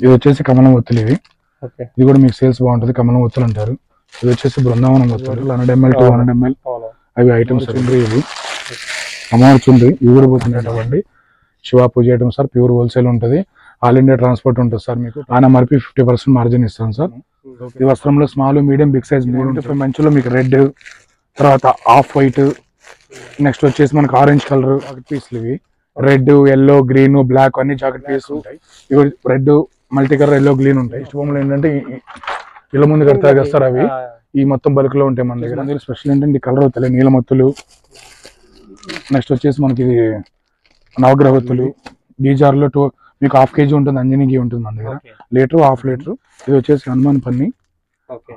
ఇది వచ్చేసి కమలం ఒత్తులు ఇవి. ఇది కూడా మీకు సేల్స్ బాగుంటుంది. కమలం ఒత్తులు అంటారు. ఇది వచ్చేసి బృందావనం ఒత్తులు 100 ml 200 ml అవి ఐటమ్స్ చుండ్రి. ఇవి అమ్మవారి చుండ్రి. ఇవి కూడా పోతుండేటండి. శివ పూజ ఐటమ్ సార్. ప్యూర్ హోల్సేల్ ఉంటుంది. ఆల్ ఇండియా ట్రాన్స్పోర్ట్ ఉంటుంది సార్. మీకు ఆనమర్పి 50% మార్జిన్ ఇస్తాను సార్. ఈ వస్త్రంలో స్మాల్, మీడియం, బిగ్ సైజ్ 3 మంచులో మీకు రెడ్, తర్వాత ఆఫ్ వైట్, నెక్స్ట్ వచ్చేసి మనకు ఆరెంజ్ కలర్ జాకెట్ పీస్లు. ఇవి రెడ్, ఎల్లో, గ్రీన్, బ్లాక్ అన్ని జాకెట్ పీస్ ఉంటాయి. ఇవి red, multi colour, yellow, green ఉంటాయి. ఇష్టంలో ఏంటంటే ఇళ్ళ ముందు కడతారు అవి ఈ మొత్తం బల్క్ లో ఉంటాయి మన దగ్గర. స్పెషల్ ఏంటంటే కలర్ అవుతాయి నీలమొత్తులు. నెక్స్ట్ వచ్చేసి మనకి ఇది నవగ్రహ ఒత్తులు. బీజార్లో మీకు 1/2 kg ఉంటుంది. అంజనీ ఘీ ఉంటుంది మన దగ్గర. Litre, 1/2 litre. ఇది వచ్చేసి హనుమాన్ పన్ని.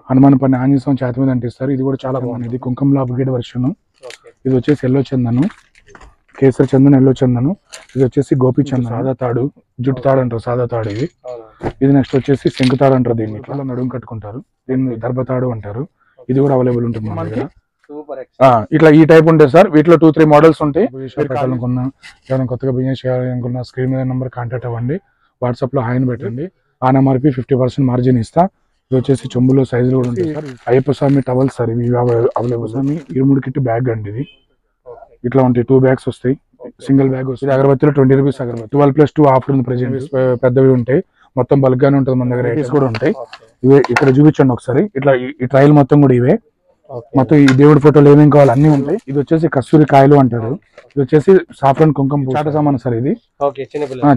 హనుమాన్ పన్ని ఆంజనేయ స్వామి చేతి మీద అంటిస్తారు. ఇది కూడా చాలా బాగుంది. ఇది కుంకుమలో అప్గ్రేడ్ వర్షన్. ఇది వచ్చేసి ఎల్లో చందను, కేసరి చందన్, ఎల్లో చందను. ఇది వచ్చేసి గోపి చందన్, సాదా తాడు, జుట్టు తాడు అంటారు, సాదా తాడు ఇది. ఇది నెక్స్ట్ వచ్చేసి శంకు తాడు అంటారు. దీన్ని ఇట్లా నడుము కట్టుకుంటారు. దీన్ని దర్భతాడు అంటారు. ఇది కూడా అవైలబుల్ ఉంటుంది మన దగ్గర. ఇట్లా ఈ టైప్ ఉంటాయి సార్. వీటిలో 2-3 మోడల్స్ ఉంటాయి. పెట్టాలనుకున్నా, ఎవరైనా కొత్తగా బిజినెస్ చేయాలనుకున్నా స్క్రీన్ మీద నెంబర్ కాంటాక్ట్ అవ్వండి. వాట్సాప్ లో హాయిని పెట్టండి. ఆనమర్పి 50% మార్జిన్ ఇస్తా. ఇది వచ్చేసి చెంబులో సైజులు కూడా ఉంటాయి సార్. అయ్యప్ప స్వామి టవల్స్ సార్. ఇవి అవైలబుల్. స్వామి 23 కిట్ బ్యాగ్ అండి. ఇది ఇట్లా ఉంటాయి. 2 బ్యాగ్స్ వస్తాయి. సింగిల్ బ్యాగ్ వస్తుంది. అగరబత్తిలో 20 రూపీస్ అగరబత్తి. 12+2 ఆఫర్ ఉంది ప్రెజెంట్. పెద్దవి ఉంటాయి. మొత్తం బల్క్ గానే ఉంటుంది మన దగ్గర. రేట్స్ కూడా ఉంటాయి. ఇవే ఇక్కడ చూపించండి ఒకసారి. ఇట్లా ఈ ట్రయల్ మొత్తం కూడా ఇవే. మొత్తం ఈ దేవుడి ఫోటోలు ఏమేమి కావాలి అన్ని ఉంటాయి. ఇది వచ్చేసి కస్తూరి కాయలు అంటారు. ఇది వచ్చేసి సాఫ్రాన్ కుంకుమ చాట సామాన్ సార్. ఇది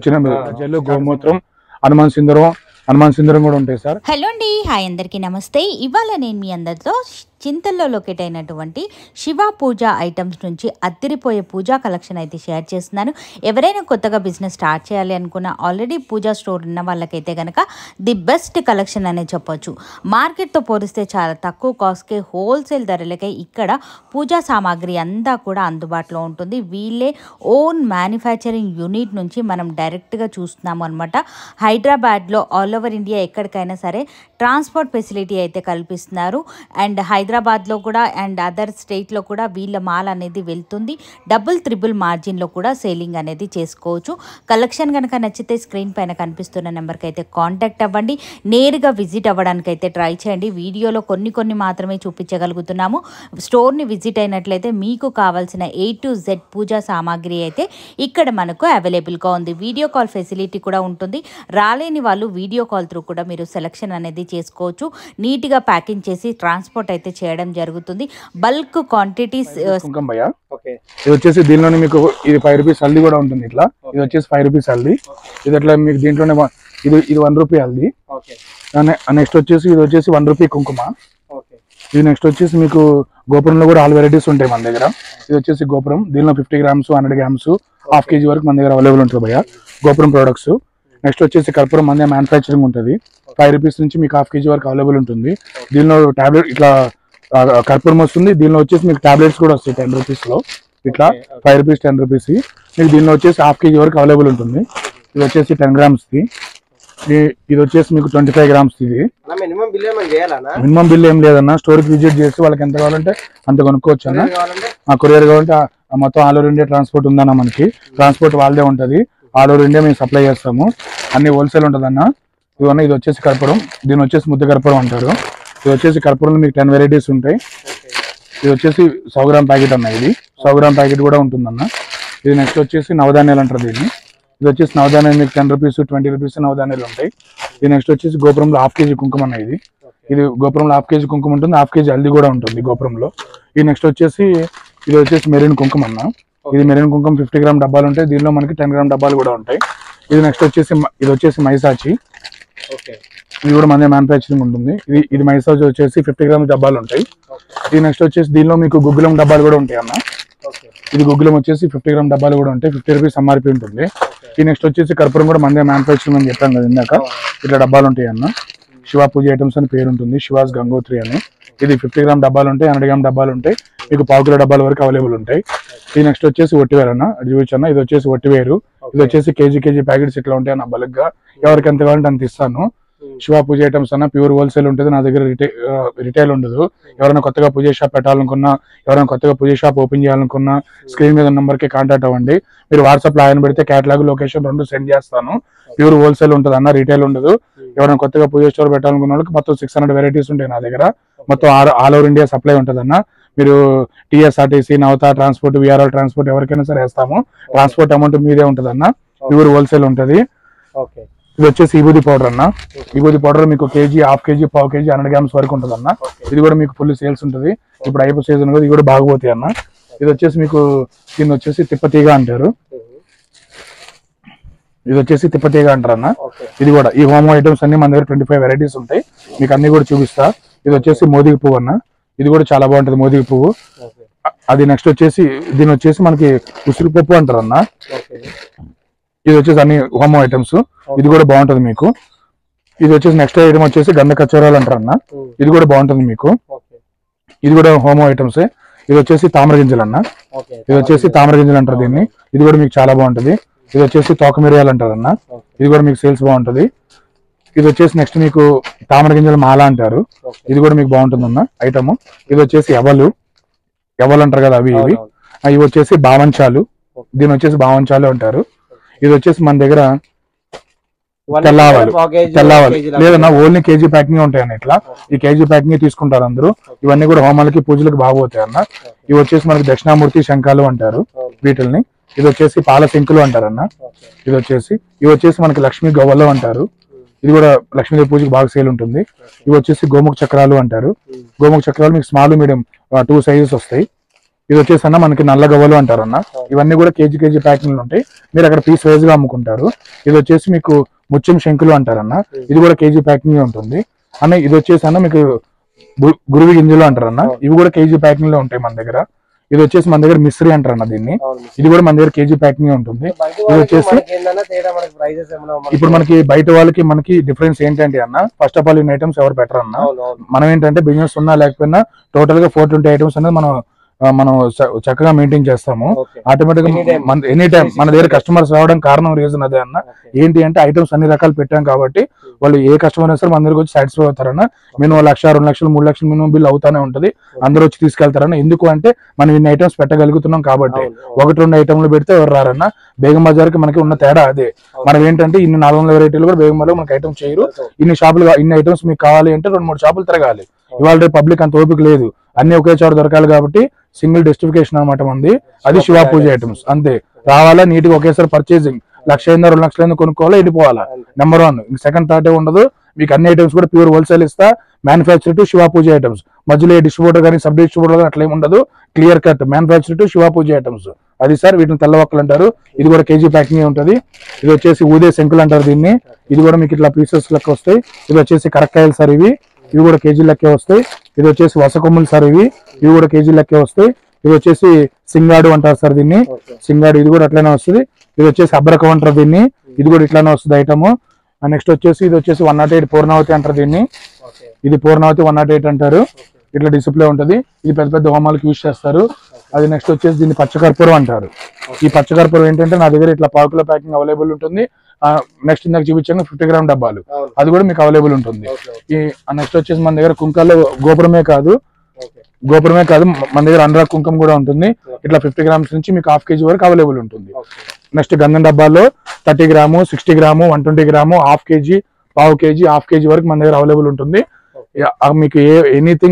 చిన్న గోమూత్రం, హనుమాన్ సింధూరం కూడా ఉంటాయి సార్. హలో అండి, హాయ్ అందరికీ నమస్తే. ఇవాళ నేను మీ అందరితో చింతల్లో లొకేట్ అయినటువంటి శివ పూజ ఐటమ్స్ నుంచి అత్తిరిపోయే పూజా కలెక్షన్ అయితే షేర్ చేస్తున్నాను. ఎవరైనా కొత్తగా బిజినెస్ స్టార్ట్ చేయాలి అనుకున్న ఆల్రెడీ పూజా స్టోర్ ఉన్న వాళ్ళకైతే కనుక ది బెస్ట్ కలెక్షన్ అనే చెప్పొచ్చు. మార్కెట్తో పోలిస్తే చాలా తక్కువ కాస్ట్కే హోల్సేల్ ధరలకే ఇక్కడ పూజా సామాగ్రి అంతా కూడా అందుబాటులో ఉంటుంది. వీళ్ళే ఓన్ మ్యానుఫ్యాక్చరింగ్ యూనిట్ నుంచి మనం డైరెక్ట్గా చూస్తున్నాము అనమాట. హైదరాబాద్లో ఆల్ ఓవర్ ఇండియా ఎక్కడికైనా సరే ట్రాన్స్పోర్ట్ ఫెసిలిటీ అయితే కల్పిస్తున్నారు. అండ్ హైదరాబాద్లో కూడా అండ్ అదర్ స్టేట్లో కూడా వీళ్ళ మాల్ అనేది వెళ్తుంది. 3 మార్జిన్లో కూడా సేలింగ్ అనేది చేసుకోవచ్చు. కలెక్షన్ కనుక నచ్చితే స్క్రీన్ పైన కనిపిస్తున్న నెంబర్కి అయితే కాంటాక్ట్ అవ్వండి. నేరుగా విజిట్ అవ్వడానికి అయితే ట్రై చేయండి. వీడియోలో కొన్ని మాత్రమే చూపించగలుగుతున్నాము. స్టోర్ని విజిట్ అయినట్లయితే మీకు కావాల్సిన A to Z పూజా సామాగ్రి అయితే ఇక్కడ మనకు అవైలబుల్గా ఉంది. వీడియో కాల్ ఫెసిలిటీ కూడా ఉంటుంది. రాలేని వాళ్ళు వీడియో కాల్ త్రూ కూడా మీరు సెలెక్షన్ అనేది చేసుకోవచ్చు. నీట్గా ప్యాకింగ్ చేసి ట్రాన్స్పోర్ట్ అయితే చేయడం జరుగుతుంది. Bulk quantities. ఇది వచ్చేసి దీనిలోనే మీకు ఇది 5 రూపీస్ హల్దీ కూడా ఉంటుంది. ఇట్లా ఇది వచ్చేసి 5 రూపీస్ హల్దీ. ఇది అట్లా మీకు దీంట్లోనే ఇది 1 రూపీ హల్దీ. నెక్స్ట్ వచ్చేసి ఇది వచ్చేసి 1 రూపీ కుంకుమ. ఇది నెక్స్ట్ వచ్చేసి మీకు గోపురంలో కూడా ఆల్ వెరైటీస్ ఉంటాయి మన దగ్గర. ఇది వచ్చేసి గోపురం. దీనిలో 50 గ్రామ్స్, 100 గ్రామ్స్, 1/2 kg వరకు మన దగ్గర అవైలబుల్ ఉంటుంది భయ్య గోపురం ప్రొడక్ట్స్. నెక్స్ట్ వచ్చేసి కర్పూరం మన మ్యానుఫ్యాక్చరింగ్ ఉంటుంది. 5 రూపీస్ నుంచి మీకు 1/2 kg వరకు అవైలబుల్ ఉంటుంది. దీనిలో టాబ్లెట్ ఇట్లా కర్పూరం వస్తుంది. దీనిలో వచ్చేసి మీకు టాబ్లెట్స్ కూడా వస్తాయి 10 రూపీస్లో. ఇట్లా 5 రూపీస్ 10 రూపీస్. మీకు దీనిలో వచ్చేసి 1/2 kg వరకు అవైలబుల్ ఉంటుంది. ఇది వచ్చేసి 10 గ్రామ్స్ది. ఇది వచ్చేసి మీకు 25 గ్రామ్స్. ఇది మినిమం బిల్ ఏం లేదన్నా. స్టోర్కి విజిట్ చేసి వాళ్ళకి ఎంత కావాలంటే అంత కొనుక్కోవచ్చు అన్న. కొరియర్ కావాలంటే మొత్తం ఆల్ ఓవర్ ఇండియా ట్రాన్స్పోర్ట్ ఉందన్న. మనకి ట్రాన్స్పోర్ట్ వాళ్ళదే ఉంటుంది. ఆల్ ఓవర్ ఇండియా మేము సప్లై చేస్తాము. అన్ని హోల్సేల్ ఉంటుంది అన్న. ఇవన్నీ ఇది వచ్చేసి కర్పూరం. దీని వచ్చేసి ముద్ద కర్పూరం అంటారు. ఇది వచ్చేసి కర్పూరంలో మీకు 10 వెరైటీస్ ఉంటాయి. ఇది వచ్చేసి 100 గ్రామ్ ప్యాకెట్ అన్న. ఇది 100 గ్రామ్ ప్యాకెట్ కూడా ఉంటుందన్న. ఇది నెక్స్ట్ వచ్చేసి నవధాన్యాలు అంటారు దీన్ని. ఇది వచ్చేసి నవధాన్యాలు మీకు 10 రూపీస్ 20 రూపీస్ నవధాన్యాలు ఉంటాయి. ఇది నెక్స్ట్ వచ్చేసి గోపురంలో 1/2 kg కుంకుమ అన్న. ఇది గోపురంలో 1/2 kg కుంకుమ ఉంటుంది. 1/2 kg హల్దీ కూడా ఉంటుంది గోపురంలో. ఇది నెక్స్ట్ వచ్చేసి ఇది వచ్చేసి మెరీన్ కుంకుమ అన్న. ఇది మెరీన్ కుంకుమ 50 గ్రామ్ డబ్బాలు ఉంటాయి. దీనిలో మనకి 10 గ్రామ్ డబ్బాలు కూడా ఉంటాయి. ఇది నెక్స్ట్ వచ్చేసి మైసాచి. ఇది కూడా మన మ్యానుఫ్యాక్చరింగ్ ఉంటుంది. ఇది మైసాచి వచ్చేసి 50 గ్రామ్ డబ్బాలు ఉంటాయి. ఇది నెక్స్ట్ వచ్చేసి దీనిలో మీకు గుగ్గులం డబ్బాలు కూడా ఉంటాయి అన్న. ఇది గుగ్గులం వచ్చేసి 50 గ్రామ్ డబ్బాలు కూడా ఉంటాయి. 50 రూపీస్ ఎంఆర్పీ ఉంటుంది. ఈ నెక్స్ట్ వచ్చేసి కర్పూరం కూడా మన మ్యానుఫ్యాక్చరింగ్ అని చెప్పాను కదా ఇందాక. ఇట్లా డబ్బాలు ఉంటాయి అన్న. శివ పూజ ఐటమ్స్ అని పేరు ఉంటుంది. శివాస్ గంగోత్రి అని. ఇది 50 గ్రామ్ డబ్బాలు ఉంటాయి. 100 గ్రామ్ డబ్బాలు ఉంటాయి. మీకు 1/2 కిలో డబ్బాల వరకు అవైలబుల్ ఉంటాయి. ఇది నెక్స్ట్ వచ్చేసి ఒట్టివేరు అన్న. అది చూపించన్న. ఇది వచ్చేసి ఒట్టివేరు. ఇది వచ్చేసి కేజీ ప్యాకెట్స్ ఇట్లా ఉంటాయి అన్న. బల్క్గా ఎవరికి ఎంత కావాలంటే అంత ఇస్తాను. శివ పూజ ఐటమ్స్ అన్న ప్యూర్ హోల్సేల్ ఉంటుంది. నా దగ్గర రిటైల్ ఉండదు. ఎవరైనా కొత్తగా పూజ షాప్ పెట్టాలనుకున్నా, ఎవరైనా కొత్తగా పూజ షాప్ ఓపెన్ చేయాలనుకున్నా స్క్రీన్ మీద నెంబర్కి కాంటాక్ట్ అవ్వండి. మీరు వాట్సాప్లో ఆయన పెడితే క్యాటలాగ్ లొకేషన్ 2 సెండ్ చేస్తాను. ప్యూర్ హోల్సేల్ ఉంటుంది అన్న, రీటైల్ ఉండదు. ఎవరైనా కొత్తగా పూజ స్టోర్ పెట్టాలనుకున్న వాళ్ళకి మొత్తం 600 వెరైటీస్ ఉంటాయి నా దగ్గర. మొత్తం ఆల్ ఓవర్ ఇండియా సప్లై ఉంటుంది అన్న. మీరు TSRTC, Navata transport, VRR transport ఎవరికైనా సరే వేస్తాము. ట్రాన్స్పోర్ట్ అమౌంట్ మీదే ఉంటుంది అన్న. ప్యూర్ హోల్సేల్ ఉంటుంది. ఇది వచ్చేసి విభూది పౌడర్ అన్న. విభూది పౌడర్ మీకు కేజీ, హాఫ్ కేజీ, పావు కేజీ, 100 grams వరకు ఉంటుంది అన్న. ఇది కూడా మీకు ఫుల్ సేల్స్ ఉంటుంది. ఇప్పుడు అయిపోయి సీజన్ కూడా ఇది కూడా బాగుపోతాయి అన్న. ఇది వచ్చేసి మీకు దీన్ని వచ్చేసి తిప్పతీగ అంటారు. ఇది వచ్చేసి తిప్పతీగ అంటారు అన్న. ఇది కూడా ఈ హోమ్ ఐటమ్స్ అన్ని మన దగ్గర 25 వెరైటీస్ ఉంటాయి. మీకు అన్ని కూడా చూపిస్తా. ఇది వచ్చేసి మోదిగి పువ్వు అన్న. ఇది కూడా చాలా బాగుంటది మోదిగి పువ్వు. అది నెక్స్ట్ వచ్చేసి దీని వచ్చేసి మనకి ఉసిరిపప్పు అంటారు అన్న. ఇది వచ్చేసి అన్ని హోమ్ ఐటమ్స్. ఇది కూడా బాగుంటది మీకు. ఇది వచ్చేసి నెక్స్ట్ ఐటమ్ వచ్చేసి గంధ కచ్చోరాలు అంటారు అన్న. ఇది కూడా బాగుంటుంది మీకు. ఇది కూడా హోమ్ ఐటమ్స్. ఇది వచ్చేసి తామర గింజలు అన్న. ఇది వచ్చేసి తామర గింజలు అంటారు దీన్ని. ఇది కూడా మీకు చాలా బాగుంటది. ఇది వచ్చేసి తోక మిరియాలు అంటారు అన్న. ఇది కూడా మీకు సేల్స్ బాగుంటది. ఇది వచ్చేసి నెక్స్ట్ మీకు తామర గింజల మాల అంటారు. ఇది కూడా మీకు బాగుంటుంది అన్న ఐటమ్. ఇది వచ్చేసి ఎవలు అంటారు కదా అవి ఇవి. ఇవి వచ్చేసి బావంచాలు. దీని వచ్చేసి బావంచాలు అంటారు. ఇది వచ్చేసి మన దగ్గర తెల్లవాలు లేదన్నా ఓన్లీ కేజీ ప్యాకింగ్ ఉంటాయి అన్న. ఇట్లా ఈ కేజీ ప్యాకింగ్ తీసుకుంటారు అందరూ. ఇవన్నీ కూడా హోమాలకి పూజలకు బాగుపోతాయి అన్న. ఇవి వచ్చేసి మనకి దక్షిణామూర్తి శంఖాలు అంటారు వీటిల్ని. ఇది వచ్చేసి పాల శంకులు అంటారు అన్న. ఇది వచ్చేసి మనకి లక్ష్మీ గవ్వలు అంటారు. ఇది కూడా లక్ష్మీదేవి పూజకి బాగా సేల్ ఉంటుంది. ఇవి వచ్చేసి గోముఖ చక్రాలు అంటారు. గోముఖ చక్రాలు మీకు స్మాల్ మీడియం 2 సైజెస్ వస్తాయి. ఇది వచ్చేసి అన్న మనకి నల్ల గవ్వలు అంటారు అన్న. ఇవన్నీ కూడా కేజీ ప్యాకింగ్లు ఉంటాయి. మీరు అక్కడ పీస్ వైజ్ గా అమ్ముకుంటారు. ఇది వచ్చేసి మీకు ముత్యం శంకులు అంటారన్న. ఇది కూడా కేజీ ప్యాకింగ్ ఉంటుంది అన్న. ఇది వచ్చేసి అన్న మీకు గురువి గింజలు అంటారు అన్న. ఇవి కూడా కేజీ ప్యాకింగ్ లో ఉంటాయి మన దగ్గర. ఇది వచ్చేసి మన దగ్గర మిశ్రీ అంటారు అన్న దీన్ని. ఇది కూడా మన దగ్గర కేజీ ప్యాకింగ్ ఉంటుంది. ఇది వచ్చేసి ఇప్పుడు మనకి బయట వాళ్ళకి మనకి డిఫరెన్స్ ఏంటంటే అన్న, first of all in items ఎవరు బెటర్ అన్న. మనం ఏంటంటే బిజినెస్ ఉన్నా లేకపోయినా టోటల్ గా 420 ఐటమ్స్ అనేది మనం చక్కగా మెయింటైన్ చేస్తాము. ఆటోమేటిక్ గా ఎనీ టైం మన దగ్గర కస్టమర్స్ రావడం కారణం రీజన్ అదే అన్న. ఏంటి అంటే ఐటమ్స్ అన్ని రకాలు పెట్టాం కాబట్టి వాళ్ళు ఏ కస్టమర్ అయినా సరే మన దగ్గర వచ్చి సాటిస్ఫై అవుతారన్న. మినిమం 1 లక్ష, 2 లక్షలు, 3 లక్షలు మినిమం బిల్ అవుతానే ఉంటది. అందరూ వచ్చి తీసుకెళ్తారన్న. ఎందుకు అంటే మనం ఇన్ని ఐటమ్స్ పెట్టగలుగుతున్నాం కాబట్టి. 1-2 ఐటమ్లు పెడితే ఎవరు రారన్న. బేగం బజార్ కి మనకి ఉన్న తేడా అదే. మనం ఏంటంటే ఇన్ని 400 వెరైటీలు కూడా బేగం బజార్ మనకి ఐటమ్స్ చేయరు. ఇన్ని షాపులు ఇన్ని ఐటమ్స్ మీకు కావాలి అంటే 2-3 షాపులు తిరగాలి. ఇవాళ పబ్లిక్ అంత ఓపిక లేదు. అన్ని ఒకే చోట దొరకాలి కాబట్టి సింగిల్ డిస్ట్రిబ్యూషన్ అనమాట మంది. అది శివ పూజ ఐటమ్స్ అంతే. రావాలా నీట్ గా ఒకేసారి పర్చేసింగ్ 1,00,000 2 లక్షలు కొనుక్కోవాలా, వెళ్ళిపోవాలా. నెంబర్ 1. సెకండ్ థాట్ ఉండదు. మీకు అన్ని ఐటమ్స్ కూడా ప్యూర్ హోల్సేల్ ఇస్తా. Manufacture to Shiva puja items. మధ్యలో డిస్ట్రిబ్యూటర్ కానీ సబ్ డిస్ట్రిబ్యూటర్ కానీ అట్లా ఉండదు. Clear cut manufacture to Shiva puja items. అది సార్ వీటిని తెల్లవక్కలు అంటారు. ఇది కూడా కేజీ ప్యాకింగ్ ఉంటుంది. ఇది వచ్చేసి ఊదే శంకులు అంటారు దీన్ని. ఇది కూడా మీకు ఇట్లా పీసెస్ లెక్క వస్తాయి. ఇది వచ్చేసి కరక్కాయలు సార్ ఇవి కూడా కేజీ లెక్కే వస్తాయి. ఇది వచ్చేసి వసకొమ్ములు సార్ ఇవి కూడా కేజీ లెక్కే వస్తాయి. ఇది వచ్చేసి సింగాడు అంటారు సార్ దీన్ని. సింగాడు ఇది కూడా అట్లనే వస్తుంది. ఇది వచ్చేసి అబ్రకం అంటారు దీన్ని. ఇది కూడా ఇట్లానే వస్తుంది ఐటమ్. నెక్స్ట్ వచ్చేసి ఇది వచ్చేసి 108 పూర్ణావతి అంటారు దీన్ని. ఇది పూర్ణావతి 108 అంటారు. ఇట్లా డిస్ప్లే ఉంటుంది. ఇది పెద్ద పెద్ద హోమాలకు యూజ్ చేస్తారు. అది నెక్స్ట్ వచ్చేసి దీన్ని పచ్చకర్పూరం అంటారు. ఈ పచ్చకర్పూరం ఏంటంటే నా దగ్గర ఇట్లా 1/4 కిలో ప్యాకింగ్ అవైలబుల్ ఉంటుంది. నెక్స్ట్ ఇందాక చూపించాను 50 గ్రామ్ డబ్బాలు, అది కూడా మీకు అవైలబుల్ ఉంటుంది. ఈ నెక్స్ట్ వచ్చేసి మన దగ్గర కుంకాల్లో గోపురమే కాదు మన దగ్గర అనురాగ్ కుంకం కూడా ఉంటుంది. ఇట్లా 50 గ్రామ్స్ నుంచి మీకు 1/2 kg వరకు అవైలబుల్ ఉంటుంది. నెక్స్ట్ గంధం డబ్బాల్లో 30 గ్రాము, 60 గ్రాము, 120 గ్రాము, 1/2 kg, పావు కేజీ, 1/2 kg వరకు మన దగ్గర అవైలబుల్ ఉంటుంది. మీకు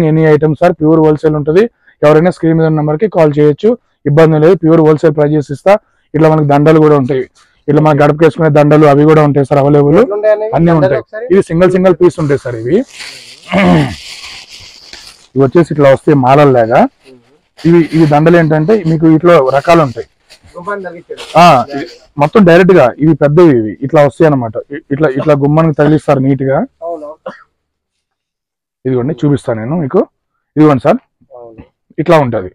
any item sir pure wholesale ఉంటుంది. ఎవరైనా స్క్రీన్ మీద ఉన్న నెంబర్ కి కాల్ చేయొచ్చు, ఇబ్బంది లేదు. ప్యూర్ హోల్సేల్ ప్రైజెస్ ఇస్తా. ఇట్లా మనకి దండలు కూడా ఉంటాయి. ఇట్లా మన గడప వేసుకునే దండలు అవి కూడా ఉంటాయి సార్ అవైలబుల్. అన్ని ఉంటాయి. ఇవి సింగిల్ పీస్ ఉంటాయి సార్. ఇవి వచ్చేసి ఇట్లా వస్తాయి మాలల్లాగా. ఇవి దండలు ఏంటంటే మీకు ఇట్లా రకాలు ఉంటాయి. మొత్తం డైరెక్ట్ గా ఇవి పెద్దవి ఇవి ఇట్లా వస్తాయి అనమాట. ఇట్లా గుమ్మానికి తగిలిస్తారు నీట్ గా. ఇదిగోండి చూపిస్తాను నేను మీకు. ఇదిగోండి సార్ ఇట్లా ఉంటది.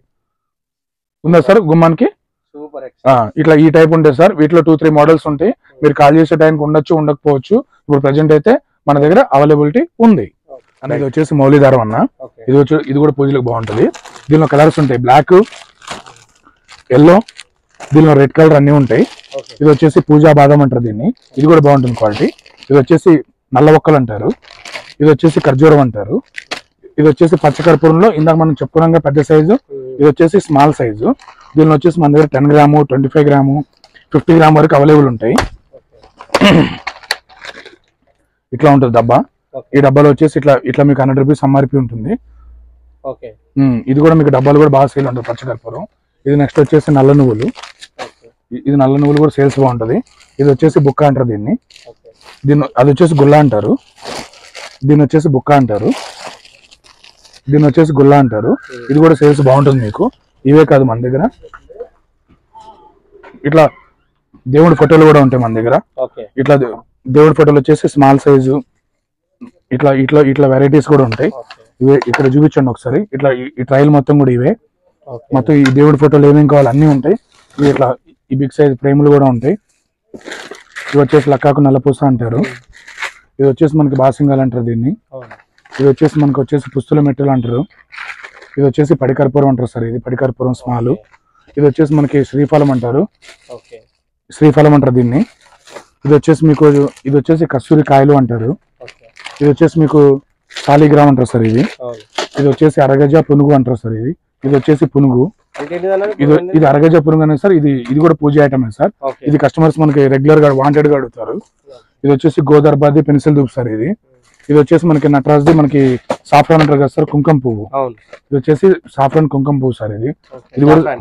ఉందా సార్ గుమ్మానికి? ఇట్లా ఈ టైప్ ఉంటాయి సార్. వీటిలో 2-3 మోడల్స్ ఉంటాయి. మీరు కాల్ చేసే టైంకి ఉండొచ్చు, ఉండకపోవచ్చు. ఇప్పుడు ప్రెసెంట్ అయితే మన దగ్గర అవైలబిలిటీ ఉంది. అనేది వచ్చేసి మౌలిదారం అన్న. ఇది కూడా పూజలకు బాగుంటది. దీనిలో కలర్స్ ఉంటాయి, బ్లాక్, ఎల్లో, దీనిలో రెడ్ కలర్ అన్ని ఉంటాయి. ఇది వచ్చేసి పూజా బాదం అంటారు దీన్ని. ఇది కూడా బాగుంటుంది క్వాలిటీ. ఇది వచ్చేసి నల్ల ఒక్కలు అంటారు. ఇది వచ్చేసి ఖర్జూరం అంటారు. ఇది వచ్చేసి పచ్చకర్పూరంలో ఇందాక మనం చెప్పుకున్నాం పెద్ద సైజు. ఇది వచ్చేసి స్మాల్ సైజు. దీనిలో వచ్చేసి మన దగ్గర 10 గ్రాము, 25 గ్రాము, 50 గ్రామ్ వరకు అవైలబుల్ ఉంటాయి. ఇట్లా ఉంటుంది డబ్బా. ఈ డబ్బాలో వచ్చేసి ఇట్లా ఇట్లా మీకు 100 రూపీస్ ఎంఆర్పి ఉంటుంది. ఇది కూడా మీకు డబ్బాలు కూడా బాగా సేల్ ఉంటుంది పచ్చకర్పూరం. ఇది నెక్స్ట్ వచ్చేసి నల్ల నువ్వులు. ఇది నల్ల నువ్వులు కూడా సేల్స్ బాగుంటది. ఇది వచ్చేసి బుక్క అంటారు దీన్ని. అది వచ్చేసి గుల్ల అంటారు. దీన్ని వచ్చేసి బుక్క అంటారు. దీన్ని వచ్చేసి గుల్ల అంటారు. ఇది కూడా సేల్స్ బాగుంటుంది మీకు. ఇవే కాదు మన దగ్గర ఇట్లా దేవుడి ఫోటోలు కూడా ఉంటాయి మన దగ్గర. ఇట్లా దేవుడి ఫోటోలు వచ్చేసి స్మాల్ సైజు ఇట్లా ఇట్లా ఇట్లా వెరైటీస్ కూడా ఉంటాయి. ఇవే ఇక్కడ చూపించండి ఒకసారి. ఇట్లా ఈ ట్రైల్ మొత్తం కూడా ఇవే మొత్తం ఈ దేవుడి ఫోటోలు ఏమేమి కావాలి అన్నీ ఉంటాయి. ఇవి ఇట్లా ఈ బిగ్ సైజ్ ఫ్రేములు కూడా ఉంటాయి. ఇవి వచ్చేసి లక్కాకు నల్లపూస అంటారు. ఇది వచ్చేసి మనకి బాసింగాలు అంటారు దీన్ని. ఇది వచ్చేసి మనకి వచ్చేసి పుస్తుల మెట్టలు అంటారు. ఇది వచ్చేసి పడికర్పూరం అంటారు సార్. ఇది పడికర్పూరం స్మాల్. ఇది వచ్చేసి మనకి శ్రీఫలం అంటారు. శ్రీఫలం అంటారు దీన్ని. ఇది వచ్చేసి మీకు ఇది వచ్చేసి కస్తూరి కాయలు అంటారు. ఇది వచ్చేసి మీకు సాలిగ్రామ్ అంటారు సార్. ఇది వచ్చేసి అరగజ పునుగు అంటారు సార్. ఇది వచ్చేసి పునుగు. ఇది అరగజ పునుగు అనేది సార్. ఇది కూడా పూజ ఐటమే సార్. ఇది కస్టమర్స్ మనకి రెగ్యులర్ గా వాంటెడ్ గా అడుగుతారు. ఇది వచ్చేసి గోదర్బాది పెన్సిల్ దూప్ సార్. ఇది వచ్చేసి మనకి నటరాజ్ది మనకి సాఫ్రాన్ అంటారు కదా సార్, కుంకుమ పువ్వు. ఇది వచ్చేసి సాఫ్రాన్ కుంకుమ పువ్వు సార్. ఇది కూడా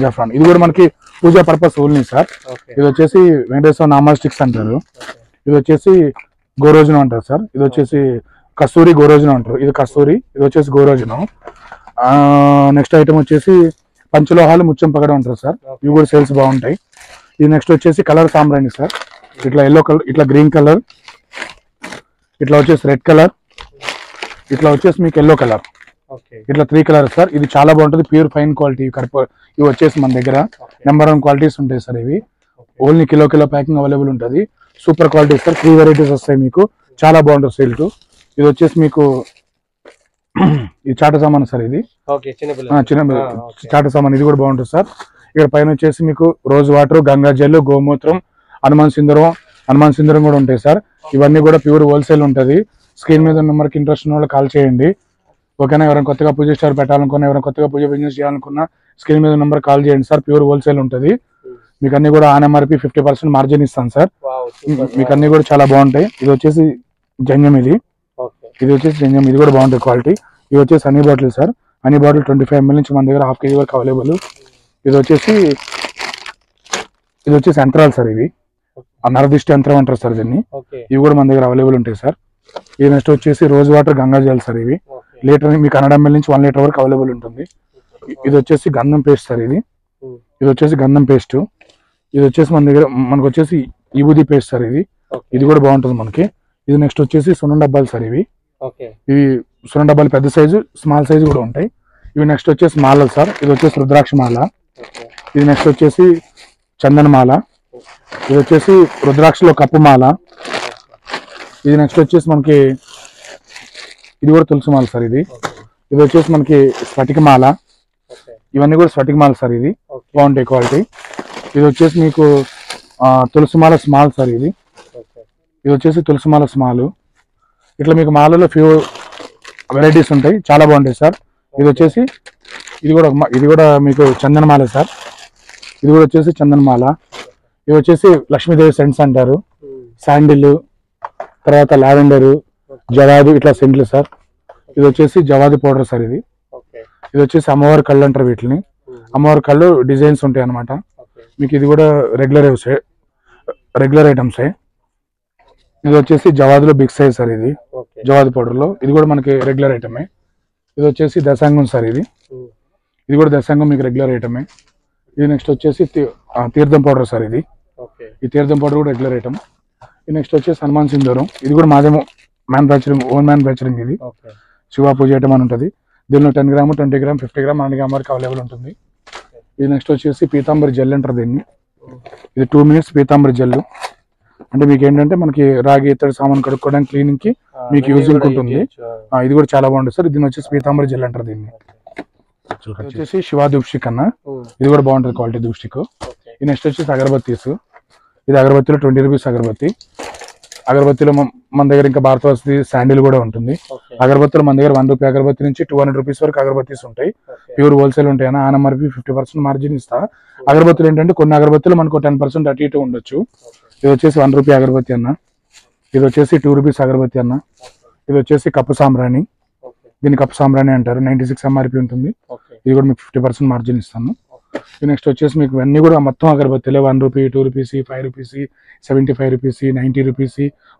జాఫ్రాన్. ఇది కూడా మనకి పూజా పర్పస్ ఓన్లీ సార్. ఇది వచ్చేసి వెంకటేశ్వర నామా స్టిక్స్ అంటారు. ఇది వచ్చేసి గోరోజనం అంటారు సార్. ఇది వచ్చేసి కస్తూరి గోరోజనం అంటారు. ఇది కస్తూరి. ఇది వచ్చేసి గోరోజనం. నెక్స్ట్ ఐటమ్ వచ్చేసి పంచలోహాలు ముత్యం పగడం అంటారు సార్. ఇవి కూడా సేల్స్ బాగుంటాయి. ఇది నెక్స్ట్ వచ్చేసి కలర్ సాంబ్రాణి సార్. ఇట్లా ఎల్లో కలర్, ఇట్లా గ్రీన్ కలర్, ఇట్లా వచ్చేసి రెడ్ కలర్, ఇట్లా వచ్చేసి మీకు ఎల్లో కలర్, ఇట్లా 3 కలర్స్ సార్. ఇది చాలా బాగుంటుంది. ప్యూర్ ఫైన్ క్వాలిటీ ఇవి వచ్చేసి మన దగ్గర నెంబర్ 1 క్వాలిటీస్ ఉంటాయి సార్. ఇవి ఓన్లీ కిలో ప్యాకింగ్ అవైలబుల్ ఉంటుంది. Super quality sir. 3 వెరైటీస్ వస్తాయి మీకు. చాలా బాగుంటుంది సేల్ టు. ఇది వచ్చేసి మీకు ఇది చాట సామాన్ సార్. ఇది చిన్న చాట సామాన్. ఇది కూడా బాగుంటుంది సార్. ఇక్కడ పైన వచ్చేసి మీకు రోజ్ వాటర్, గంగా జల్, గోమూత్రం, హనుమాన్ సింధూరం కూడా ఉంటాయి సార్. ఇవన్నీ కూడా ప్యూర్ హోల్సేల్ ఉంటుంది. స్క్రీన్ మీద నెంబర్కి ఇంట్రెస్ట్ ఉన్న వాళ్ళు కాల్ చేయండి. ఓకేనా? ఎవరైనా కొత్తగా పూజ స్టార్ పెట్టాలనుకున్నా, ఎవరైనా కొత్తగా పూజ బిజినెస్ చేయాలనుకున్నా స్క్రీన్ మీద నెంబర్ కాల్ చేయండి సార్. ప్యూర్ హోల్సేల్ ఉంటుంది. మీకు అన్ని కూడా ఆన్ ఎంఆర్పి 50% మార్జిన్ ఇస్తాను సార్. మీకు అన్ని కూడా చాలా బాగుంటాయి. ఇది వచ్చేసి జంజం. ఇది వచ్చేసి జంజం. ఇది కూడా బాగుంటుంది క్వాలిటీ. ఇది వచ్చేసి honey bottle sir. Honey bottle 25 ml నుంచి మన దగ్గర 1/2 kg వరకు అవైలబుల్. ఇది వచ్చేసి యంత్రాలు సార్. ఇవి నరదిష్టి యంత్రం అంటారు సార్ దీన్ని. ఇవి కూడా మన దగ్గర అవైలబుల్ ఉంటాయి సార్. ఇది నెక్స్ట్ వచ్చేసి rose water, Ganga Jal sir. ఇవి లీటర్ మీకు 100 ml నుంచి 1 లీటర్ వరకు అవైలబుల్ ఉంటుంది. ఇది వచ్చేసి గంధం పేస్ట్ సార్. ఇది వచ్చేసి గంధం పేస్ట్. ఇది వచ్చేసి మన దగ్గర మనకు వచ్చేసి ఈబూది పేస్ట్ సార్. ఇది కూడా బాగుంటుంది మనకి. ఇది నెక్స్ట్ వచ్చేసి సున్నం డబ్బాలు సార్. ఇవి సున్నం డబ్బాలు పెద్ద సైజు, స్మాల్ సైజు కూడా ఉంటాయి. ఇవి నెక్స్ట్ వచ్చేసి మాలలు సార్. ఇది వచ్చేసి రుద్రాక్ష మాల. ఇది నెక్స్ట్ వచ్చేసి చందన మాల. ఇది వచ్చేసి రుద్రాక్షలో కప్పు మాల. ఇది నెక్స్ట్ వచ్చేసి మనకి ఇది కూడా తులసి మాల సార్. ఇది వచ్చేసి మనకి స్ఫటిక మాల. ఇవన్నీ కూడా స్ఫటిక మాల సార్. ఇది బాగుంటాయి క్వాలిటీ. ఇది వచ్చేసి మీకు తులసి మాల స్మాల్ సార్. ఇది వచ్చేసి తులసి మాల స్మాల్. ఇట్లా మీకు మాలలో ఫ్యూ వెరైటీస్ ఉంటాయి. చాలా బాగుంటాయి సార్. ఇది వచ్చేసి ఇది కూడా మీకు చందనమాల సార్. ఇది కూడా వచ్చేసి చందనమాల. ఇది వచ్చేసి లక్ష్మీదేవి సెంట్స్ అంటారు. శాండిల్, తర్వాత లావెండరు, జవాదు, ఇట్లా సెంట్లు సార్. ఇది వచ్చేసి జవాది పౌడర్ సార్. ఇది వచ్చేసి అమ్మవారి కళ్ళు అంటారు వీటిని. అమ్మవారి కళ్ళు డిజైన్స్ ఉంటాయి అన్నమాట మీకు. ఇది కూడా రెగ్యులర్ ఐటమ్సే. ఇది వచ్చేసి జవాదులో బిగ్ సైజ్ సార్. ఇది జవాది పౌడర్ లో. ఇది కూడా మనకి రెగ్యులర్ ఐటమే. ఇది వచ్చేసి దశాంగం సార్. ఇది కూడా దశాంగం మీకు రెగ్యులర్ ఐటమే. ఇది నెక్స్ట్ వచ్చేసి తీర్థం పౌడర్ సార్. ఈ తీర్థం పౌడర్ కూడా రెగ్యులర్ ఐటమ్. ఇది నెక్స్ట్ వచ్చేసి హనుమాన్ సింధూరం. ఇది కూడా మాదేమో ఓన్ మ్యానుఫ్యాక్చరింగ్. ఇది శివ పూజ ఐటమ్ అని ఉంటుంది. దీనిలో 10 గ్రాము, 20 గ్రామ్, 50 గ్రామ్, 100 గ్రామ్ వరకు అవైలబుల్ ఉంటుంది. ఇది నెక్స్ట్ వచ్చేసి పీతాంబరి జెల్ అంటారు దీన్ని. ఇది 2 minutes పీతాంబరి జెల్. అంటే మీకు ఏంటంటే మనకి రాగి ఇతర సామాన్ కడుక్కోవడానికి క్లీనింగ్ కి మీకు యూజింగ్ ఉంటుంది. ఇది కూడా చాలా బాగుంటుంది సార్. దీని వచ్చేసి పీతాంబరి జెల్ అంటారు దీన్ని. వచ్చేసి శివ దూప్స్టిక్ అన్న. ఇది కూడా బాగుంటుంది క్వాలిటీ దూప్స్టిక్. ఇది నెక్స్ట్ వచ్చేసి అగరబత్తీస్. ఇది అగరబత్తిలో 20 రూపీస్ అగరబత్తి. అగరబత్తిలో మన దగ్గర ఇంకా భారతవస్తి శాండిల్ కూడా ఉంటుంది. అగరబత్తులు మన దగ్గర 1 రూపీ అగరబత్తి నుంచి 200 రూపీస్ వరకు అగరబత్తీస్ ఉంటాయి. ప్యూర్ హోల్సేల్ ఉంటాయి అన్న. ఆనమర్పి 50% మార్జిన్ ఇస్తా. అగరబత్తులు ఏంటంటే కొన్ని అగరబత్తులు మనకు 10% అటు ఇటు ఉండొచ్చు. ఇది వచ్చేసి 1 రూపీ అగరబత్తి అన్న. ఇది వచ్చేసి 2 రూపీస్ అగరబత్తి అన్న. ఇది వచ్చేసి కప్పు సాంబ్రాణి, దీన్ని కప్పు సాంబ్రాణి అంటారు. 96 MRP ఉంటుంది. ఇది కూడా మీకు 50% మార్జిన్ ఇస్తాను. నెక్స్ట్ వచ్చేసి మీకు ఇవన్నీ కూడా మొత్తం అగరబత్తిలే. 1 rupee, 2 rupees, 5 rupees, 75 rupees, 90 rupees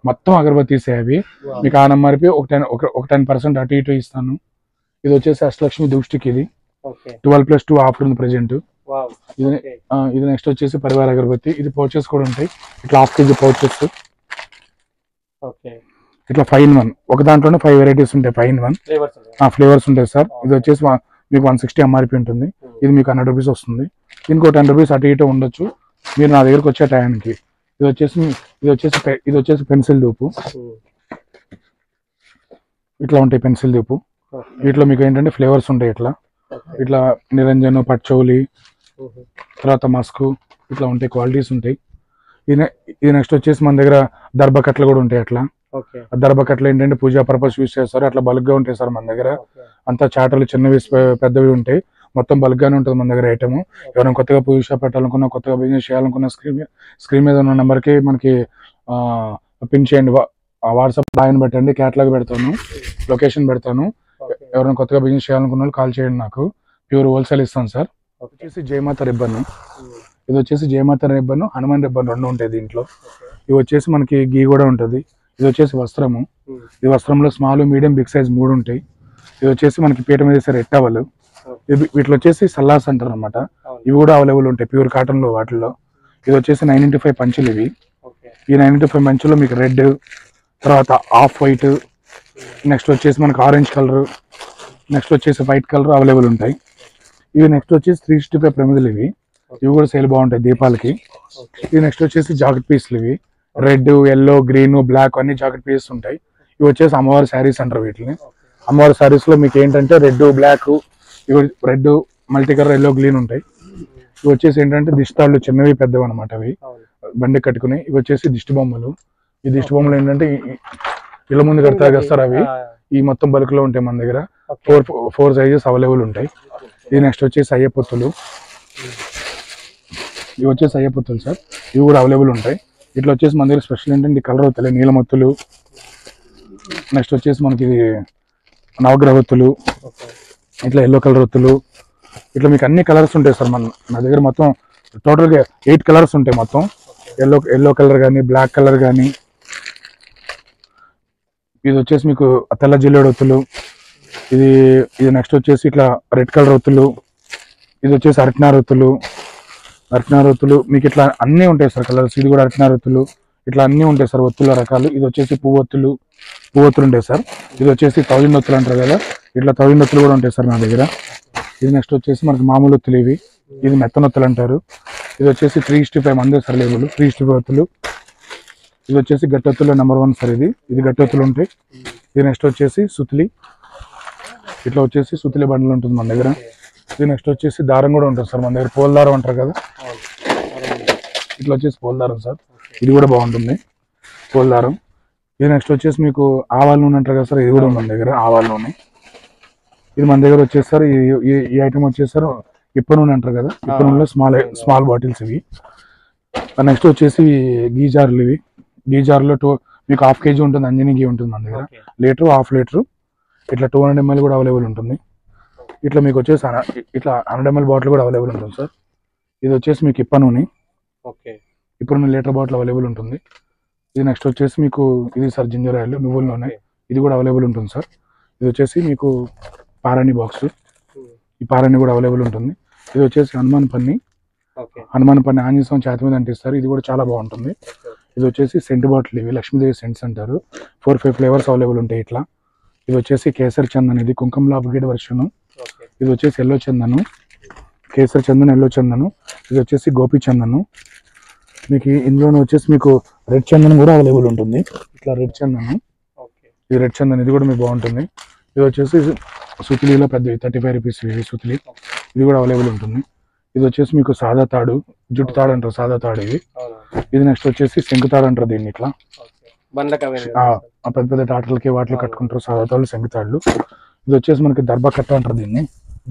మొత్తం అగరబత్తీసే అవి. మీకు ఆ MRP ఒక 10% అటు ఇటు ఇస్తాను. ఇది వచ్చేసి అష్టలక్ష్మి దూష్టికి, ఇది 12+2 ఆఫర్ ఉంది ప్రెజెంట్. ఇది నెక్స్ట్ వచ్చేసి పరివార అగరబత్తి. ఇది పౌచెస్ కూడా ఉంటాయి, ఇట్లా ½ kg పౌచెస్, ఇట్లా 5 in 1. ఒక దాంట్లోనే 5 వెరైటీస్ ఉంటాయి, 5 in 1 ఫ్లేవర్స్ ఉంటాయి సార్. ఇది వచ్చేసి మీకు 160 MRP ఉంటుంది. ఇది మీకు 100 రూపీస్ వస్తుంది. ఇంకో 10 రూపీస్ అటు ఇటు ఉండొచ్చు మీరు నా దగ్గరకు వచ్చే టైంకి. ఇది వచ్చేసి పెన్సిల్ దూపు, ఇట్లా ఉంటాయి పెన్సిల్ దూపు. వీటిలో మీకు ఏంటంటే ఫ్లేవర్స్ ఉంటాయి, ఇట్లా నిరంజన్, పచ్చౌలి, తర్వాత మస్కు, ఇట్లా ఉంటాయి, క్వాలిటీస్ ఉంటాయి. ఇది నెక్స్ట్ వచ్చేసి మన దగ్గర దర్భకట్లు కూడా ఉంటాయి. అట్లా దర్భకట్లు ఏంటంటే పూజా పర్పస్ యూజ్ చేస్తారు. అట్లా బల్క్గా ఉంటాయి సార్ మన దగ్గర. అంతా చాటలు చిన్నవి పెద్దవి ఉంటాయి, మొత్తం బల్క్గానే ఉంటుంది మన దగ్గర ఐటమ్. ఎవరైనా కొత్తగా పూజ షాప్ పెట్టాలనుకున్నా, కొత్తగా బిజినెస్ చేయాలనుకున్న స్క్రీన్ మీద ఉన్న నెంబర్కి మనకి పిన్ చేయండి, వాట్సాప్ ఆయన పెట్టండి, క్యాటలాగ్ పెడతాను, లొకేషన్ పెడతాను. ఎవరైనా కొత్తగా బిజినెస్ చేయాలనుకున్న వాళ్ళు కాల్ చేయండి, నాకు ప్యూర్ హోల్సేల్ ఇస్తాను సార్. వచ్చేసి జయమాత రిబ్బన్, ఇది వచ్చేసి జయమాత రిబ్బన్, హనుమాన్ రిబ్బన్ 2 ఉంటాయి దీంట్లో. ఇవి వచ్చేసి మనకి గీ కూడా ఉంటుంది. ఇది వచ్చేసి వస్త్రము, ఈ వస్త్రంలో స్మాల్, మీడియం, బిగ్ సైజ్ 3 ఉంటాయి. ఇది వచ్చేసి మనకి పీట మీద వేసే రెడ్ టవల్. వీటిలో వచ్చేసి సల్లాస్ అంటారు అనమాట. ఇవి కూడా అవైలబుల్ ఉంటాయి ప్యూర్ కాటన్ లో వాటిల్లో. ఇది వచ్చేసి 995 పంచులు ఇవి. ఈ 995 పంచులో మీకు రెడ్, తర్వాత ఆఫ్ వైట్, నెక్స్ట్ వచ్చేసి మనకి ఆరెంజ్ కలర్, నెక్స్ట్ వచ్చేసి వైట్ కలర్ అవైలబుల్ ఉంటాయి. ఇవి నెక్స్ట్ వచ్చేసి 365 ప్రమిదలు ఇవి కూడా సేల్ బాగుంటాయి దీపాలకి. ఇవి నెక్స్ట్ వచ్చేసి జాకెట్ పీస్లు, ఇవి రెడ్, ఎల్లో, గ్రీన్, బ్లాక్ అన్ని జాకెట్ పీసెస్ ఉంటాయి. ఇవి వచ్చేసి అమ్మవారి శారీస్ అంటారు వీటిని. అమ్మవారి శారీస్ లో మీకు ఏంటంటే రెడ్, బ్లాక్, ఇవి red, multi colour, yellow, green ఉంటాయి. ఇవి వచ్చేసి ఏంటంటే దిష్టాళ్ళు చిన్నవి పెద్దవి అనమాట, అవి బండి కట్టుకుని. ఇవి వచ్చేసి దిష్టి బొమ్మలు. ఈ దిష్టి బొమ్మలు ఏంటంటే ఇళ్ళ ముందు కడతారు అవి. ఈ మొత్తం బల్క్ లో ఉంటాయి మన దగ్గర. 4 సైజెస్ అవైలబుల్ ఉంటాయి. ఇది నెక్స్ట్ వచ్చేసి అయ్యపొత్తులు, ఇవి వచ్చేసి అయ్యపొత్తులు సార్, ఇవి కూడా అవైలబుల్ ఉంటాయి. ఇట్లా వచ్చేసి మన దగ్గర స్పెషల్ ఏంటంటే కలర్ ఒత్తులు, నీలమొత్తులు, నెక్స్ట్ వచ్చేసి మనకి ఇది నవగ్రహ ఒత్తులు, ఇట్లా ఎల్లో కలర్ ఒత్తులు, ఇట్లా మీకు అన్ని కలర్స్ ఉంటాయి సార్. నా దగ్గర మొత్తం టోటల్గా 8 కలర్స్ ఉంటాయి మొత్తం. ఎల్లో కలర్ కానీ, బ్లాక్ కలర్ కానీ. ఇది వచ్చేసి మీకు తెల్ల జిల్లేడు ఒత్తులు, ఇది నెక్స్ట్ వచ్చేసి ఇట్లా రెడ్ కలర్ ఒత్తులు, ఇది వచ్చేసి అరటినార ఒత్తులు మీకు ఇట్లా అన్నీ ఉంటాయి సార్ కలర్స్. ఇది కూడా అరటినార ఒత్తులు, ఇట్లా అన్నీ ఉంటాయి సార్ ఒత్తుల రకాలు. ఇది వచ్చేసి పువ్వొత్తులు ఉంటాయి సార్. ఇది వచ్చేసి 1000 ఒత్తులు అంటారు కదా, ఇట్లా 1000 ఒత్తులు కూడా ఉంటాయి సార్ నా దగ్గర. ఇది నెక్స్ట్ వచ్చేసి మనకి మామూలు ఒత్తులు, ఇది మెత్తనొత్తులు అంటారు. ఇది వచ్చేసి 365 మంది సార్ లేబుల్, 365 ఒత్తులు. ఇది వచ్చేసి గట్టొత్తులో నెంబర్ 1 సార్. ఇది గట్టొత్తులు ఉంటాయి. ఇది నెక్స్ట్ వచ్చేసి సుతిలి, ఇట్లా వచ్చేసి సుతిలి బండ్లు ఉంటుంది మన దగ్గర. ఇది నెక్స్ట్ వచ్చేసి దారం కూడా ఉంటుంది సార్ మన దగ్గర, పోల్ దారం అంటారు కదా, ఇట్లా వచ్చేసి పోల్ దారం సార్. ఇది కూడా బాగుంటుంది పోల్ దారం. ఇది నెక్స్ట్ వచ్చేసి మీకు ఆవాల నూనె అంటారు కదా సార్, ఇది కూడా మన దగ్గర ఆవాల నూనె. ఇది మన దగ్గర వచ్చేసారు. ఈ ఐటమ్ వచ్చేసారు ఇప్ప నూనె అంటారు కదా, ఇప్ప నూనెలో స్మాల్ బాటిల్స్ ఇవి. నెక్స్ట్ వచ్చేసి గీ జార్లు, గీ జార్లో మీకు ½ kg ఉంటుంది, అంజనీ గీ ఉంటుంది మన దగ్గర. లీటరు, ½ లీటరు, ఇట్లా 200 ml కూడా అవైలబుల్ ఉంటుంది. ఇట్లా మీకు వచ్చేసి ఇట్లా 100 ml బాటిల్ కూడా అవైలబుల్ ఉంటుంది సార్. ఇది వచ్చేసి మీకు ఇప్ప నూనె, ఇప్పుడు లీటర్ బాటిల్ అవైలబుల్ ఉంటుంది. ఇది నెక్స్ట్ వచ్చేసి మీకు ఇది సార్ జింజర్ ఆయిల్, నువ్వుల నూనె, ఇది కూడా అవైలబుల్ ఉంటుంది సార్. ఇది వచ్చేసి మీకు పారాణి బాక్స్, ఈ పారాణి కూడా అవైలబుల్ ఉంటుంది. ఇది వచ్చేసి హనుమాన్ పన్ని ఆంజనేయ స్వామి చేతి మీద అంటిస్తారు, ఇది కూడా చాలా బాగుంటుంది. ఇది వచ్చేసి సెంట్ బాటిల్, ఇవి లక్ష్మీదేవి సెంట్స్ అంటారు. 4-5 ఫ్లేవర్స్ అవైలబుల్ ఉంటాయి ఇట్లా. ఇది వచ్చేసి కేసరి చందన్, ఇది కుంకుమలో అప్గ్రేడ్ వర్షన్. ఇది వచ్చేసి ఎల్లో చందను, కేసరి చందన్, ఎల్లో చందను. ఇది వచ్చేసి గోపి చందను. మీకు ఇందులోనే వచ్చేసి మీకు రెడ్ చందన్ కూడా అవైలబుల్ ఉంటుంది, ఇట్లా రెడ్ చందను. ఇది రెడ్ చందన్, ఇది కూడా మీకు బాగుంటుంది. ఇది వచ్చేసి సుతిలిలో పెద్దవి 35 రూపీస్ ఇవి సుతిలి, ఇది కూడా అవైలబుల్ ఉంటుంది. ఇది వచ్చేసి మీకు సాదా తాడు, జుట్టు తాడు అంటారు, సాదా తాడు ఇవి. ఇది నెక్స్ట్ వచ్చేసి శంకు తాడు అంటారు దీన్ని, ఇట్లా పెద్ద పెద్ద టాటర్లకి వాటిలో కట్టుకుంటారు సాదా తాళ్ళు, శంకు తాళ్ళు. ఇది వచ్చేసి మనకి దర్భకట్ట అంటారు దీన్ని,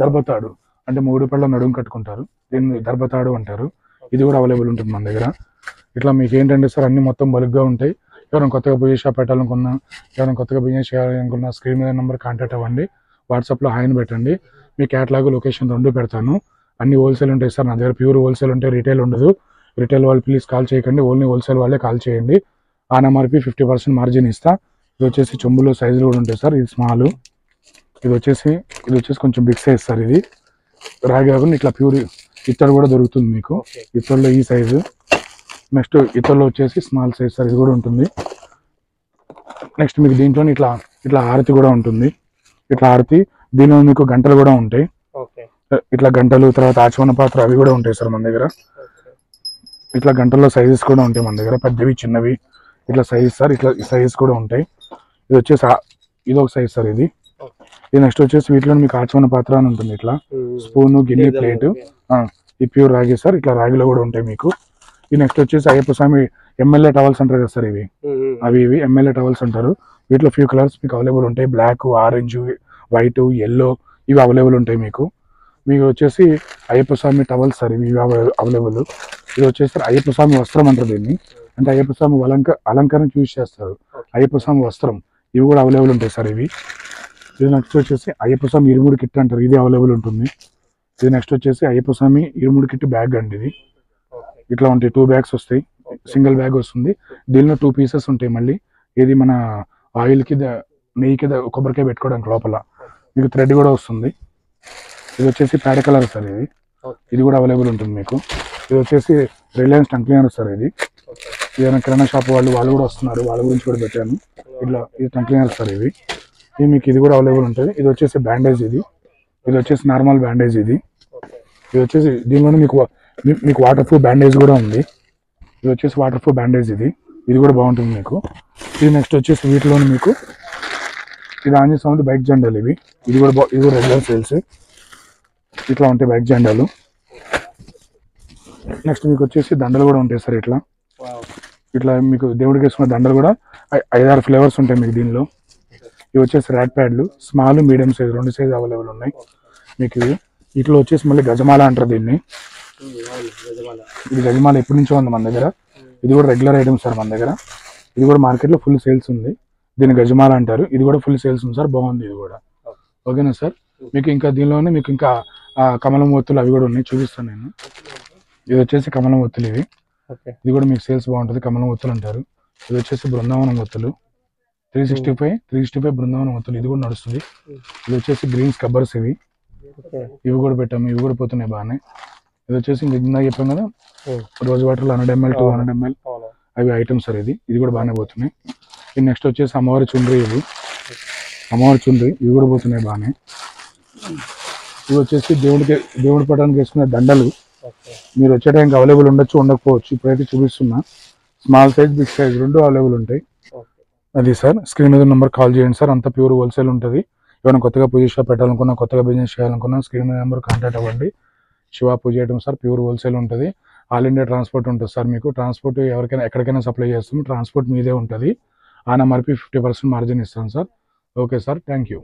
దర్భతాడు అంటే 3 పళ్ళ నడుము కట్టుకుంటారు, దీన్ని దర్భతాడు అంటారు. ఇది కూడా అవైలబుల్ ఉంటుంది మన దగ్గర. ఇట్లా మీకు ఏంటంటే సార్ అన్ని మొత్తం బల్క్గా ఉంటాయి. ఎవరైనా కొత్తగా పూజ షాప్ పెట్టాలనుకున్నా, ఎవరైనా కొత్తగా బిజినెస్ చేయాలనుకున్నా స్క్రీన్ మీద నెంబర్ కాంటాక్ట్ అవ్వండి. వాట్సాప్లో హాయిని పెట్టండి. మీ క్యాటలాగ్ లొకేషన్ 2 పెడతాను. అన్ని హోల్సేల్ ఉంటాయి సార్ నా దగ్గర. ప్యూర్ హోల్సేల్ ఉంటాయి, రిటైల్ ఉండదు. రిటైల్ వాళ్ళు ప్లీజ్ కాల్ చేయకండి, ఓన్లీ హోల్సేల్ వాళ్ళే కాల్ చేయండి. ఆ నెంబర్కి 50% మార్జిన్ ఇస్తా. ఇది వచ్చేసి చెంబులో సైజులు కూడా ఉంటాయి సార్. ఇది స్మాల్, ఇది వచ్చేసి కొంచెం బిగ్ సైజ్ సార్. ఇది రాగి కాకుండా ఇట్లా ప్యూర్ ఇత్తడి కూడా దొరుకుతుంది మీకు. ఇత్తడిలో ఈ సైజు. నెక్స్ట్ ఇత్తడిలో వచ్చేసి స్మాల్ సైజ్ సార్, ఇది కూడా ఉంటుంది. నెక్స్ట్ మీకు దీంట్లో ఇట్లా హారతి కూడా ఉంటుంది. ఇట్లా హారతి దీనిలో మీకు గంటలు కూడా ఉంటాయి. ఇట్లా గంటలు, తర్వాత ఆచమన పాత్ర అవి కూడా ఉంటాయి సార్ మన దగ్గర. ఇట్లా గంటల్లో సైజెస్ కూడా ఉంటాయి మన దగ్గర, పెద్దవి చిన్నవి ఇట్లా సైజ్ సార్. ఇట్లా సైజ్ కూడా ఉంటాయి. ఇది వచ్చేసి ఇది ఒక సైజ్ సార్. ఇది నెక్స్ట్ వచ్చేసి వీటిలో మీకు ఆచమన పాత్ర అని ఉంటుంది. ఇట్లా స్పూను, గిన్నె, ప్లేటు. ఈ ప్యూర్ రాగి సార్. ఇట్లా రాగిలో కూడా ఉంటాయి మీకు. ఈ నెక్స్ట్ వచ్చేసి అయ్యప్ప స్వామి ఎమ్మెల్యే టవల్స్ అంటారు కదా సార్. ఇవి ఎమ్మెల్యే టవల్స్ అంటారు. వీటిలో ఫ్యూ కలర్స్ మీకు అవైలబుల్ ఉంటాయి. బ్లాక్, ఆరెంజ్, వైట్, ఎల్లో ఇవి అవైలబుల్ ఉంటాయి మీకు. వచ్చేసి అయ్యప్ప స్వామి టవల్స్ సార్. ఇవి అవైలబుల్. ఇది వచ్చేసి అయ్యప్ప స్వామి వస్త్రం అంటారు దీన్ని. అంటే అయ్యప్ప స్వామి అలంకరణ యూజ్ చేస్తారు. అయ్యప్ప స్వామి వస్త్రం ఇవి కూడా అవైలబుల్ ఉంటాయి సార్. ఇది నెక్స్ట్ వచ్చేసి అయ్యప్ప స్వామి ఇరుముడి కిట్ అంటారు. ఇది అవైలబుల్ ఉంటుంది. ఇది నెక్స్ట్ వచ్చేసి అయ్యప్ప స్వామి ఇరుముడి కిట్ బ్యాగ్ అండి. ఇది ఇట్లా ఉంటాయి. 2 బ్యాగ్స్ వస్తాయి, సింగిల్ బ్యాగ్ వస్తుంది. దీనిలో 2 పీసెస్ ఉంటాయి. మళ్ళీ ఇది మన ఆయిల్కి, నెయ్యికి, కొబ్బరికాయ పెట్టుకోవడానికి లోపల మీకు థ్రెడ్ కూడా వస్తుంది. ఇది వచ్చేసి పేడ కలర్ సార్. ఇది కూడా అవైలబుల్ ఉంటుంది మీకు. ఇది వచ్చేసి రిలయన్స్ టంగ్ క్లీనర్ సార్. ఇది ఏదైనా కిరాణా షాప్ వాళ్ళు కూడా వస్తున్నారు, వాళ్ళ గురించి కూడా పెట్టాను. ఇట్లా ఇది టంగ్ క్లీనర్ సార్. ఇది మీకు ఇది కూడా అవైలబుల్ ఉంటుంది. ఇది వచ్చేసి బ్యాండేజ్. ఇది వచ్చేసి నార్మల్ బ్యాండేజ్. ఇది వచ్చేసి దీనిలోనే మీకు వాటర్ ప్రూఫ్ బ్యాండేజ్ కూడా ఉంది. ఇది వచ్చేసి వాటర్ ప్రూఫ్ బ్యాండేజ్. ఇది కూడా బాగుంటుంది మీకు. ఇది నెక్స్ట్ వచ్చేసి వీటిలోనే మీకు ఇది ఆంజనేయ స్వామి బైక్ జెండాలు. ఇది కూడా రెగ్యులర్ సేల్స్. ఇట్లా ఉంటాయి బైక్ జెండాలు. నెక్స్ట్ మీకు వచ్చేసి దండలు కూడా ఉంటాయి సార్. ఇట్లా మీకు దేవుడికి వేసుకున్న దండలు కూడా 5-6 ఫ్లేవర్స్ ఉంటాయి మీకు దీనిలో. ఇవి వచ్చేసి ర్యాట్ ప్యాడ్లు, small, medium size 2 size available ఉన్నాయి మీకు. ఇట్లా వచ్చేసి మళ్ళీ గజమాల అంటారు దీన్ని. ఇది గజమాల ఎప్పటి నుంచో ఉంది మన దగ్గర. ఇది కూడా రెగ్యులర్ ఐటమ్ సార్ మన దగ్గర. ఇది కూడా మార్కెట్లో ఫుల్ సేల్స్ ఉంది. దీన్ని గజమాల అంటారు. ఇది కూడా ఫుల్ సేల్స్ ఉంది సార్. బాగుంది ఇది కూడా. ఓకేనా సార్. మీకు ఇంకా దీనిలోనే మీకు ఇంకా కమలం ఒత్తులు అవి కూడా ఉన్నాయి, చూపిస్తాను నేను. ఇది వచ్చేసి కమలం ఒత్తులు. ఇది కూడా మీకు సేల్స్ బాగుంటుంది. కమలం ఒత్తులు అంటారు. ఇది వచ్చేసి బృందావనం ఒత్తులు 365 బృందావనం ఒత్తులు. ఇది కూడా నడుస్తుంది. ఇది వచ్చేసి గ్రీన్ స్కబ్బర్స్. ఇవి కూడా పెట్టాము. ఇవి కూడా పోతున్నాయి బాగానే. ఇది వచ్చేసి ఇందాక చెప్పాం కదా, రోజు వాటర్లో 100 ml 200 ml అవి ఐటమ్స్ సార్. ఇది కూడా బాగానే పోతున్నాయి. ఇది నెక్స్ట్ వచ్చేసి అమ్మవారి చుండ్రి. అమ్మవారి చుండ్రి ఇవి కూడా పోతున్నాయి బాగానే. ఇవి వచ్చేసి దేవుడి పటానికి వేసుకునే దండలు. మీరు వచ్చే టైంకి అవైలబుల్ ఉండొచ్చు, ఉండకపోవచ్చు. ఇప్పుడైతే చూపిస్తున్నా. Small size, big size 2 available ఉంటాయి. అది సార్. స్క్రీన్ మీద నెంబర్ కాల్ చేయండి సార్. అంతా ప్యూర్ హోల్సేల్ ఉంటుంది. ఏమైనా కొత్తగా పూజ షాప్ పెట్టాలనుకున్నా, కొత్తగా బిజినెస్ చేయాలనుకున్నా స్క్రీన్ మీద నెంబర్ కాంటాక్ట్ అవ్వండి. శివ పూజ ఐటమ్ సార్. ప్యూర్ హోల్సేల్ ఉంటుంది. ఆల్ ఇండియా ట్రాన్స్పోర్ట్ ఉంటుంది సార్. మీకు ట్రాన్స్పోర్ట్ ఎవరికైనా ఎక్కడికైనా సప్లై చేస్తాము. ట్రాన్స్పోర్ట్ మీదే ఉంటుంది. ఆ నెంబర్కి 50% మార్జిన్ ఇస్తాను sir. Okay sir. Thank you.